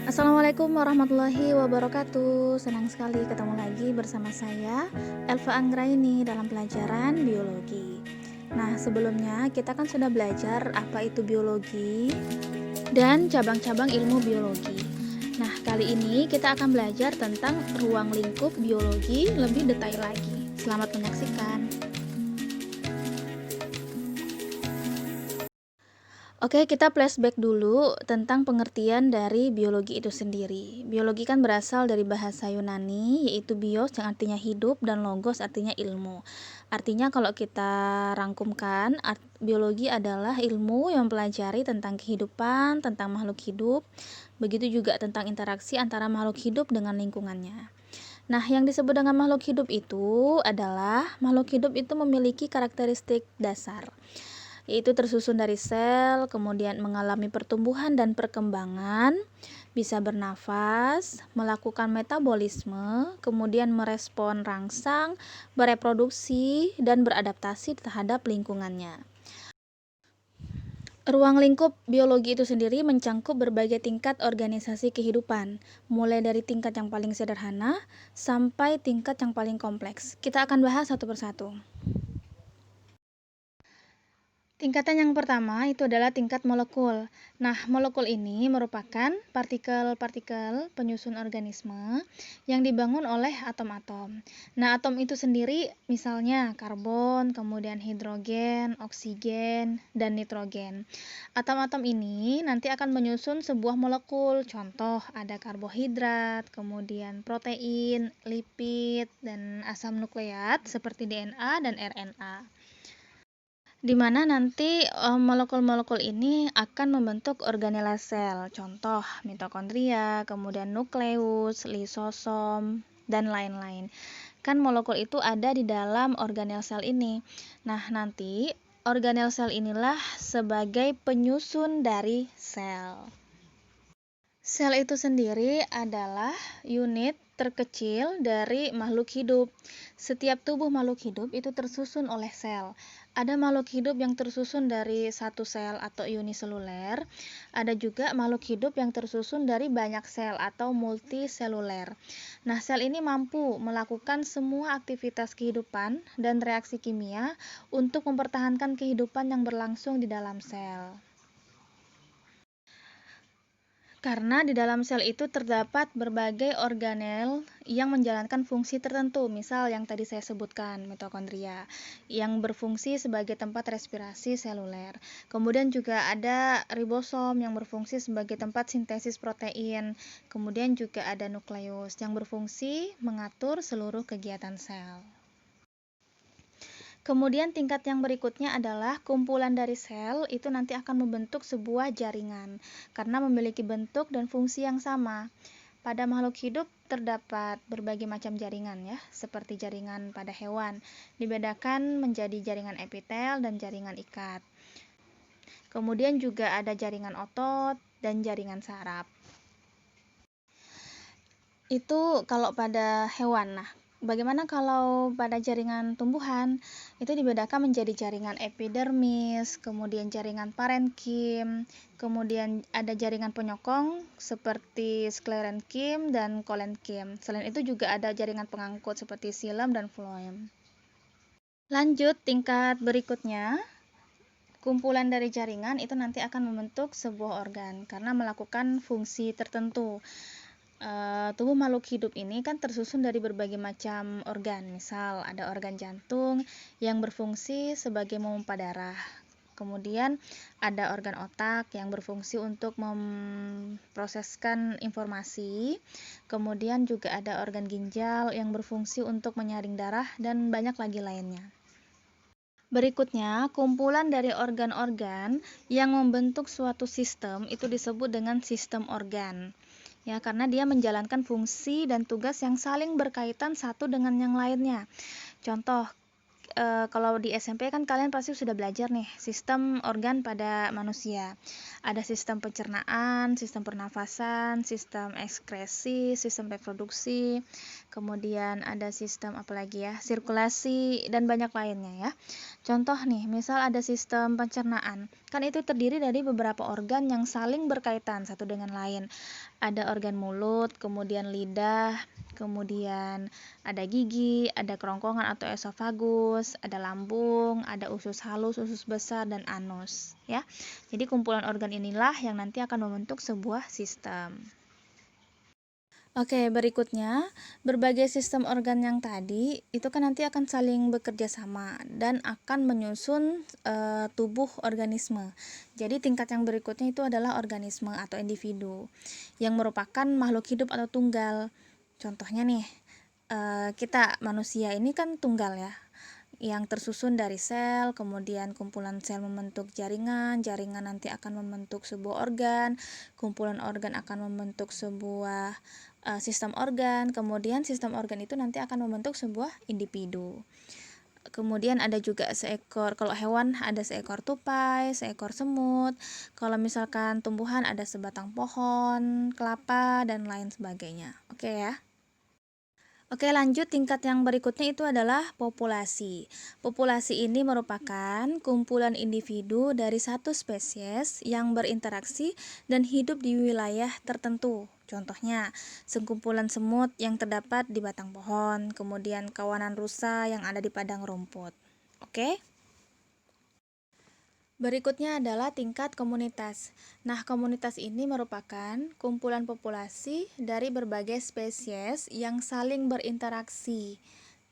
Assalamualaikum warahmatullahi wabarakatuh. Senang sekali ketemu lagi bersama saya, Elva Anggraini, dalam pelajaran biologi. Nah, sebelumnya kita kan sudah belajar apa itu biologi dan cabang-cabang ilmu biologi. Nah, kali ini kita akan belajar tentang ruang lingkup biologi lebih detail lagi. Selamat menyaksikan. Oke, kita flashback dulu tentang pengertian dari biologi itu sendiri. Biologi kan berasal dari bahasa Yunani, yaitu bios yang artinya hidup dan logos artinya ilmu. Artinya kalau kita rangkumkan, biologi adalah ilmu yang mempelajari tentang kehidupan, tentang makhluk hidup, begitu juga tentang interaksi antara makhluk hidup dengan lingkungannya. Nah, yang disebut dengan makhluk hidup itu adalah makhluk hidup itu memiliki karakteristik dasar, yaitu tersusun dari sel, kemudian mengalami pertumbuhan dan perkembangan, bisa bernafas, melakukan metabolisme, kemudian merespon rangsang, bereproduksi, dan beradaptasi terhadap lingkungannya. Ruang lingkup biologi itu sendiri mencangkup berbagai tingkat organisasi kehidupan, mulai dari tingkat yang paling sederhana sampai tingkat yang paling kompleks. Kita akan bahas satu persatu. Tingkatan yang pertama itu adalah tingkat molekul. Nah, molekul ini merupakan partikel-partikel penyusun organisme yang dibangun oleh atom-atom. Nah, atom itu sendiri misalnya karbon, kemudian hidrogen, oksigen, dan nitrogen. Atom-atom ini nanti akan menyusun sebuah molekul. Contoh, ada karbohidrat, kemudian protein, lipid, dan asam nukleat seperti DNA dan RNA. Di mana nanti molekul-molekul ini akan membentuk organela sel, contoh mitokondria, kemudian nukleus, lisosom, dan lain-lain. Kan molekul itu ada di dalam organel sel ini. Nah, nanti organel sel inilah sebagai penyusun dari sel. Sel itu sendiri adalah unit terkecil dari makhluk hidup. Setiap tubuh makhluk hidup itu tersusun oleh sel. Ada makhluk hidup yang tersusun dari satu sel atau uniseluler. Ada juga makhluk hidup yang tersusun dari banyak sel atau multiseluler. Nah, sel ini mampu melakukan semua aktivitas kehidupan dan reaksi kimia untuk mempertahankan kehidupan yang berlangsung di dalam sel. Karena di dalam sel itu terdapat berbagai organel yang menjalankan fungsi tertentu, misal yang tadi saya sebutkan, mitokondria, yang berfungsi sebagai tempat respirasi seluler. Kemudian juga ada ribosom yang berfungsi sebagai tempat sintesis protein. Kemudian juga ada nukleus yang berfungsi mengatur seluruh kegiatan sel. Kemudian tingkat yang berikutnya adalah kumpulan dari sel itu nanti akan membentuk sebuah jaringan karena memiliki bentuk dan fungsi yang sama. Pada makhluk hidup terdapat berbagai macam jaringan ya, seperti jaringan pada hewan. Dibedakan menjadi jaringan epitel dan jaringan ikat. Kemudian juga ada jaringan otot dan jaringan saraf. Itu kalau pada hewan. Nah, bagaimana kalau pada jaringan tumbuhan? Itu dibedakan menjadi jaringan epidermis, kemudian jaringan parenkim, kemudian ada jaringan penyokong seperti sklerenkim dan kolenkim. Selain itu juga ada jaringan pengangkut seperti xilem dan phloem. Lanjut, tingkat berikutnya. Kumpulan dari jaringan itu nanti akan membentuk sebuah organ karena melakukan fungsi tertentu. Tubuh makhluk hidup ini kan tersusun dari berbagai macam organ. Misal ada organ jantung yang berfungsi sebagai memompa darah. Kemudian ada organ otak yang berfungsi untuk memproseskan informasi. Kemudian juga ada organ ginjal yang berfungsi untuk menyaring darah dan banyak lagi lainnya. Berikutnya, kumpulan dari organ-organ yang membentuk suatu sistem itu disebut dengan sistem organ. Ya, karena dia menjalankan fungsi dan tugas yang saling berkaitan satu dengan yang lainnya. Contoh, kalau di SMP kan kalian pasti sudah belajar nih sistem organ pada manusia. Ada sistem pencernaan, sistem pernafasan, sistem ekskresi, sistem reproduksi, kemudian ada sistem apalagi ya, sirkulasi dan banyak lainnya ya. Contoh nih, misal ada sistem pencernaan. Kan itu terdiri dari beberapa organ yang saling berkaitan satu dengan lain. Ada organ mulut, kemudian lidah, kemudian ada gigi, ada kerongkongan atau esofagus, ada lambung, ada usus halus, usus besar, dan anus ya. Jadi kumpulan organ inilah yang nanti akan membentuk sebuah sistem. Oke, berikutnya berbagai sistem organ yang tadi itu kan nanti akan saling bekerja sama dan akan menyusun tubuh organisme. Jadi tingkat yang berikutnya itu adalah organisme atau individu yang merupakan makhluk hidup atau tunggal. Contohnya nih, kita manusia ini kan tunggal ya, yang tersusun dari sel, kemudian kumpulan sel membentuk jaringan, jaringan nanti akan membentuk sebuah organ, kumpulan organ akan membentuk sebuah sistem organ, kemudian sistem organ itu nanti akan membentuk sebuah individu. Kemudian ada juga seekor, kalau hewan ada seekor tupai, seekor semut, kalau misalkan tumbuhan ada sebatang pohon, kelapa, dan lain sebagainya. Oke ya. Oke, lanjut tingkat yang berikutnya itu adalah populasi. Populasi ini merupakan kumpulan individu dari satu spesies yang berinteraksi dan hidup di wilayah tertentu. Contohnya, sekumpulan semut yang terdapat di batang pohon, kemudian kawanan rusa yang ada di padang rumput. Oke? Berikutnya adalah tingkat komunitas. Nah, komunitas ini merupakan kumpulan populasi dari berbagai spesies yang saling berinteraksi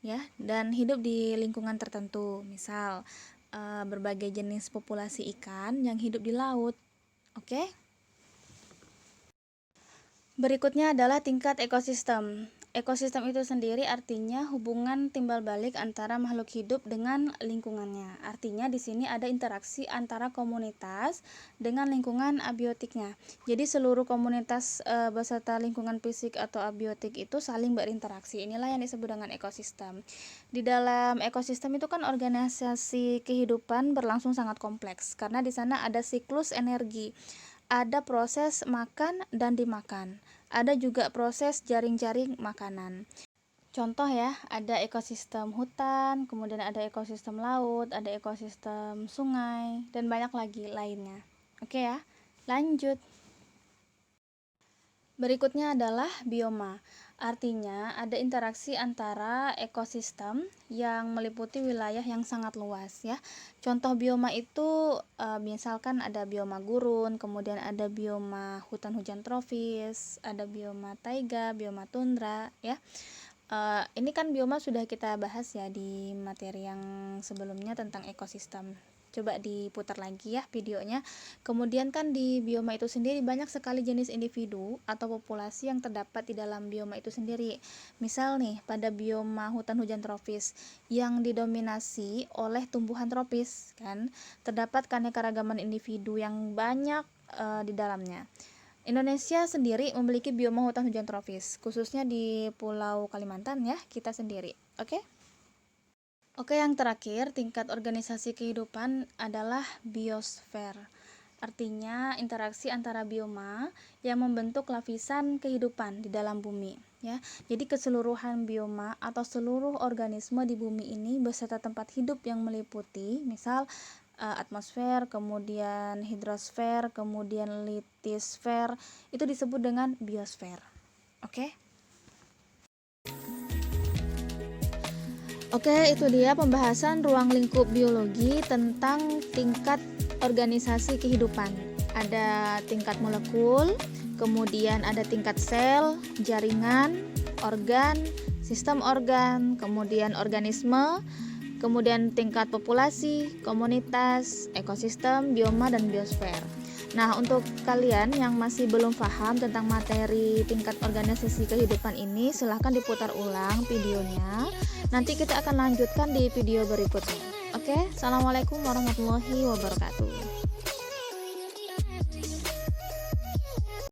ya dan hidup di lingkungan tertentu. Misal, berbagai jenis populasi ikan yang hidup di laut. Oke? Berikutnya adalah tingkat ekosistem. Ekosistem itu sendiri artinya hubungan timbal balik antara makhluk hidup dengan lingkungannya. Artinya di sini ada interaksi antara komunitas dengan lingkungan abiotiknya. Jadi seluruh komunitas beserta lingkungan fisik atau abiotik itu saling berinteraksi. Inilah yang disebut dengan ekosistem. Di dalam ekosistem itu kan organisasi kehidupan berlangsung sangat kompleks karena di sana ada siklus energi. Ada proses makan dan dimakan. Ada juga proses jaring-jaring makanan. Contoh ya, ada ekosistem hutan, kemudian ada ekosistem laut, ada ekosistem sungai, dan banyak lagi lainnya. Oke ya, lanjut. Berikutnya adalah bioma. Artinya ada interaksi antara ekosistem yang meliputi wilayah yang sangat luas ya. Contoh bioma itu misalkan ada bioma gurun, kemudian ada bioma hutan hujan tropis, ada bioma taiga, bioma tundra ya. Ini kan bioma sudah kita bahas ya di materi yang sebelumnya tentang ekosistem. Coba diputar lagi ya videonya. Kemudian kan di bioma itu sendiri banyak sekali jenis individu atau populasi yang terdapat di dalam bioma itu sendiri. Misal nih, pada bioma hutan hujan tropis yang didominasi oleh tumbuhan tropis kan, terdapat keanekaragaman individu yang banyak di dalamnya. Indonesia sendiri memiliki bioma hutan hujan tropis, khususnya di Pulau Kalimantan ya, kita sendiri. Oke? Oke, yang terakhir, tingkat organisasi kehidupan adalah biosfer. Artinya interaksi antara bioma yang membentuk lapisan kehidupan di dalam bumi ya. Jadi keseluruhan bioma atau seluruh organisme di bumi ini beserta tempat hidup yang meliputi misal atmosfer, kemudian hidrosfer, kemudian litisfer, itu disebut dengan biosfer. Oke? Oke, itu dia pembahasan ruang lingkup biologi tentang tingkat organisasi kehidupan. Ada tingkat molekul, kemudian ada tingkat sel, jaringan, organ, sistem organ, kemudian organisme, kemudian tingkat populasi, komunitas, ekosistem, bioma, dan biosfer. Nah, untuk kalian yang masih belum paham tentang materi tingkat organisasi kehidupan ini, silahkan diputar ulang videonya. Nanti kita akan lanjutkan di video berikutnya. Oke, assalamualaikum warahmatullahi wabarakatuh.